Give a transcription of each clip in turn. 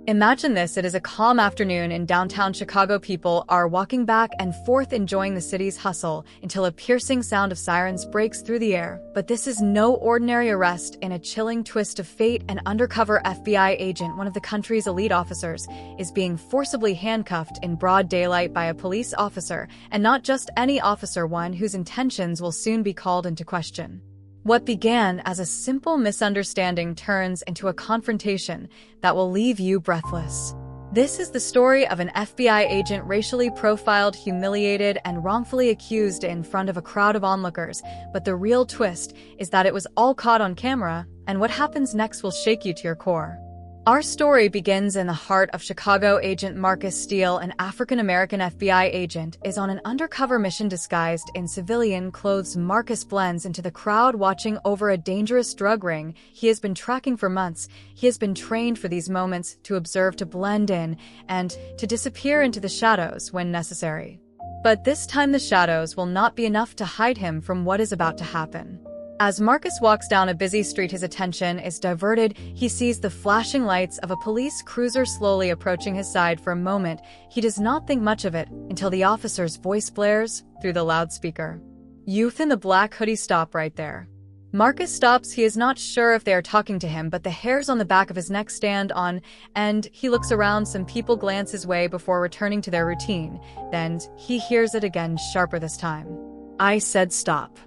Imagine this, it is a calm afternoon in downtown Chicago. People are walking back and forth enjoying the city's hustle until a piercing sound of sirens breaks through the air. But this is no ordinary arrest. In a chilling twist of fate, an undercover FBI agent, one of the country's elite officers, is being forcibly handcuffed in broad daylight by a police officer, and not just any officer, one whose intentions will soon be called into question. What began as a simple misunderstanding turns into a confrontation that will leave you breathless. This is the story of an FBI agent racially profiled, humiliated, and wrongfully accused in front of a crowd of onlookers. But the real twist is that it was all caught on camera, and what happens next will shake you to your core. Our story begins in the heart of Chicago. Agent Marcus Steele, an African-American FBI agent, is on an undercover mission disguised in civilian clothes. Marcus blends into the crowd, watching over a dangerous drug ring he has been tracking for months. He has been trained for these moments, to observe, to blend in, and to disappear into the shadows when necessary. But this time the shadows will not be enough to hide him from what is about to happen. As Marcus walks down a busy street, his attention is diverted. He sees the flashing lights of a police cruiser slowly approaching his side. For a moment, he does not think much of it until the officer's voice blares through the loudspeaker. "Youth in the black hoodie, stop right there." Marcus stops. He is not sure if they are talking to him, but the hairs on the back of his neck stand on, and he looks around. Some people glance his way before returning to their routine. Then he hears it again, sharper this time. "I said stop."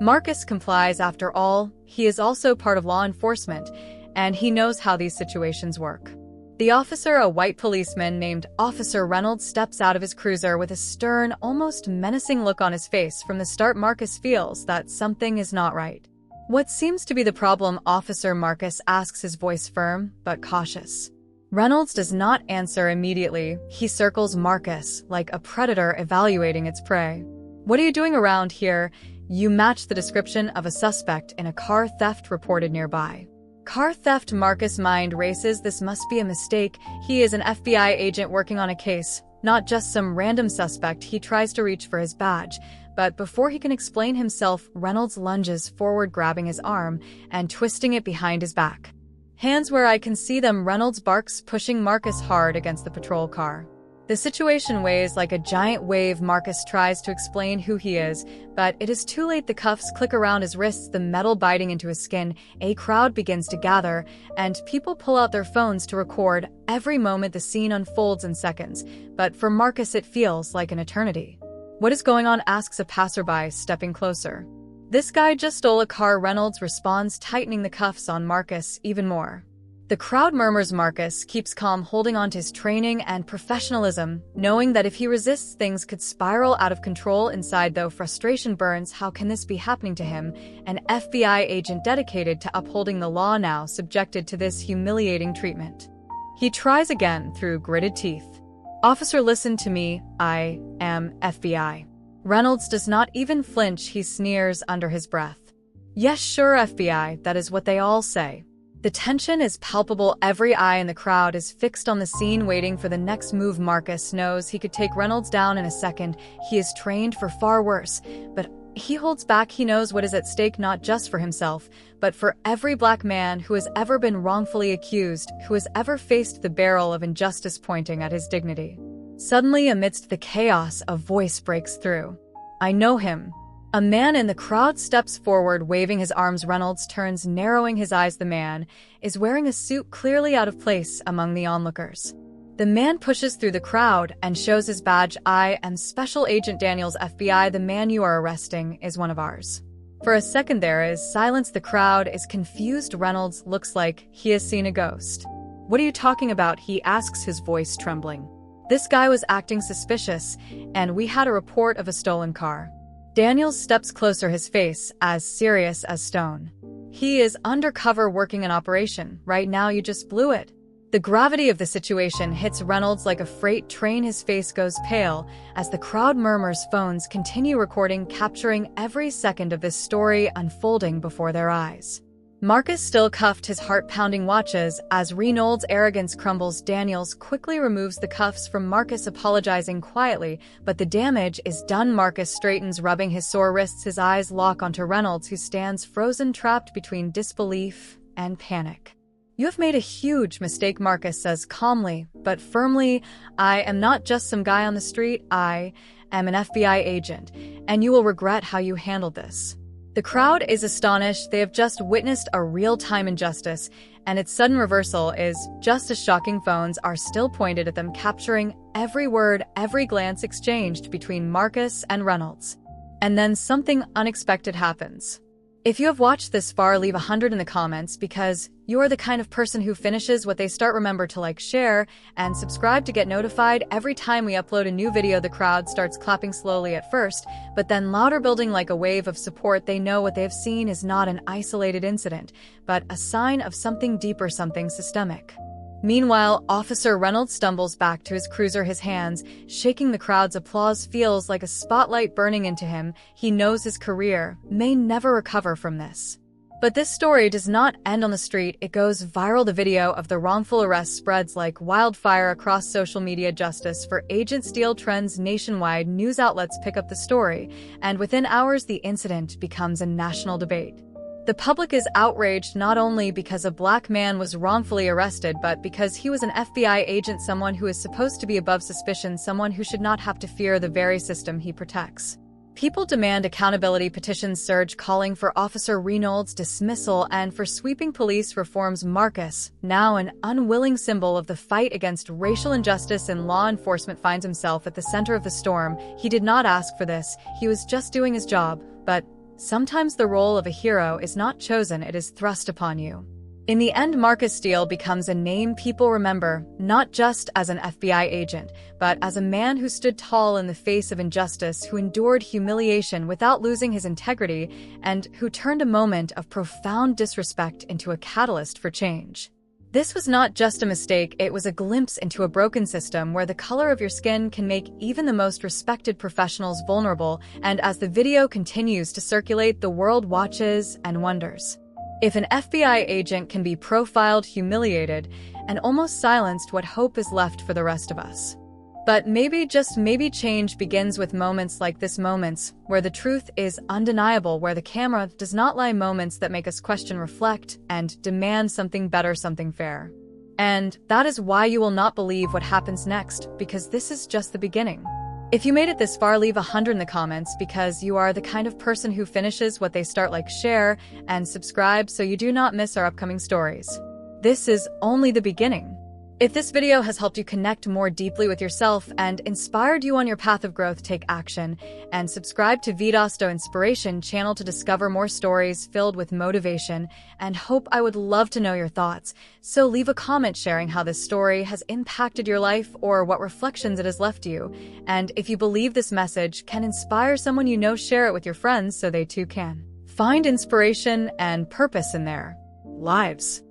Marcus complies. After all, he is also part of law enforcement, and he knows how these situations work. The officer, a white policeman named Officer Reynolds, steps out of his cruiser with a stern, almost menacing look on his face. From the start, Marcus feels that something is not right. "What seems to be the problem, officer?" Marcus asks, his voice firm but cautious. Reynolds does not answer immediately. He circles Marcus like a predator evaluating its prey. "What are you doing around here?" "You match the description of a suspect in a car theft reported nearby." Car theft? Marcus' mind races. This must be a mistake. He is an FBI agent working on a case, not just some random suspect. He tries to reach for his badge, but before he can explain himself, Reynolds lunges forward, grabbing his arm and twisting it behind his back. "Hands where I can see them," Reynolds barks, pushing Marcus hard against the patrol car. The situation weighs like a giant wave. Marcus tries to explain who he is, but it is too late. The cuffs click around his wrists, the metal biting into his skin. A crowd begins to gather, and people pull out their phones to record every moment. The scene unfolds in seconds, but for Marcus it feels like an eternity. "What is going on?" asks a passerby, stepping closer. "This guy just stole a car," Reynolds responds, tightening the cuffs on Marcus even more. The crowd murmurs. Marcus keeps calm, holding on to his training and professionalism, knowing that if he resists, things could spiral out of control. Inside, though, frustration burns. How can this be happening to him? An FBI agent dedicated to upholding the law, now subjected to this humiliating treatment. He tries again through gritted teeth. "Officer, listen to me. I am FBI." Reynolds does not even flinch. He sneers under his breath. "Yes, sure, FBI, that is what they all say." The tension is palpable. Every eye in the crowd is fixed on the scene, waiting for the next move. Marcus knows he could take Reynolds down in a second. He is trained for far worse, but he holds back. He knows what is at stake, not just for himself, but for every black man who has ever been wrongfully accused, who has ever faced the barrel of injustice pointing at his dignity. Suddenly, amidst the chaos, a voice breaks through. "I know him." A man in the crowd steps forward, waving his arms. Reynolds turns, narrowing his eyes. The man is wearing a suit clearly out of place among the onlookers. The man pushes through the crowd and shows his badge. "I am Special Agent Daniels, FBI. The man you are arresting is one of ours." For a second there is silence. The crowd is confused. Reynolds looks like he has seen a ghost. "What are you talking about?" he asks, his voice trembling. "This guy was acting suspicious, and we had a report of a stolen car." Daniels steps closer, his face as serious as stone. "He is undercover working an operation. Right now you just blew it." The gravity of the situation hits Reynolds like a freight train. His face goes pale as the crowd murmurs. Phones continue recording, capturing every second of this story unfolding before their eyes. Marcus, still cuffed, his heart pounding, watches as Reynolds' arrogance crumbles. Daniels quickly removes the cuffs from Marcus, apologizing quietly, but the damage is done. Marcus straightens, rubbing his sore wrists. His eyes lock onto Reynolds, who stands frozen, trapped between disbelief and panic. "You have made a huge mistake," Marcus says calmly, but firmly. "I am not just some guy on the street. I am an FBI agent, and you will regret how you handled this." The crowd is astonished. They have just witnessed a real-time injustice, and its sudden reversal is just as shocking. Phones are still pointed at them, capturing every word, every glance exchanged between Marcus and Reynolds. And then something unexpected happens. If you have watched this far, leave 100 in the comments, because you are the kind of person who finishes what they start. Remember to like, share, and subscribe to get notified every time we upload a new video. The crowd starts clapping slowly at first, but then louder, building like a wave of support. They know what they have seen is not an isolated incident, but a sign of something deeper, something systemic. Meanwhile, Officer Reynolds stumbles back to his cruiser, his hands shaking. The crowd's applause feels like a spotlight burning into him. He knows his career may never recover from this. But this story does not end on the street. It goes viral. The video of the wrongful arrest spreads like wildfire across social media. Justice for Agent Steele trends nationwide. News outlets pick up the story, and within hours the incident becomes a national debate. The public is outraged not only because a black man was wrongfully arrested, but because he was an FBI agent, someone who is supposed to be above suspicion, someone who should not have to fear the very system he protects. People demand accountability. Petitions surge, calling for Officer Reynolds' dismissal and for sweeping police reforms. Marcus, now an unwilling symbol of the fight against racial injustice in law enforcement, finds himself at the center of the storm. He did not ask for this. He was just doing his job. But sometimes the role of a hero is not chosen, it is thrust upon you. In the end, Marcus Steele becomes a name people remember, not just as an FBI agent, but as a man who stood tall in the face of injustice, who endured humiliation without losing his integrity, and who turned a moment of profound disrespect into a catalyst for change. This was not just a mistake, it was a glimpse into a broken system where the color of your skin can make even the most respected professionals vulnerable. And as the video continues to circulate, the world watches and wonders. If an FBI agent can be profiled, humiliated, and almost silenced, what hope is left for the rest of us? But maybe, just maybe, change begins with moments like this, moments where the truth is undeniable, where the camera does not lie, moments that make us question, reflect, and demand something better, something fair. And that is why you will not believe what happens next, because this is just the beginning. If you made it this far, leave 100 in the comments, because you are the kind of person who finishes what they start. Like, share, and subscribe so you do not miss our upcoming stories. This is only the beginning. If this video has helped you connect more deeply with yourself and inspired you on your path of growth, take action and subscribe to Vidasto Inspiration channel to discover more stories filled with motivation and hope. I would love to know your thoughts, so leave a comment sharing how this story has impacted your life or what reflections it has left you. And if you believe this message can inspire someone you know, share it with your friends so they too can find inspiration and purpose in their lives.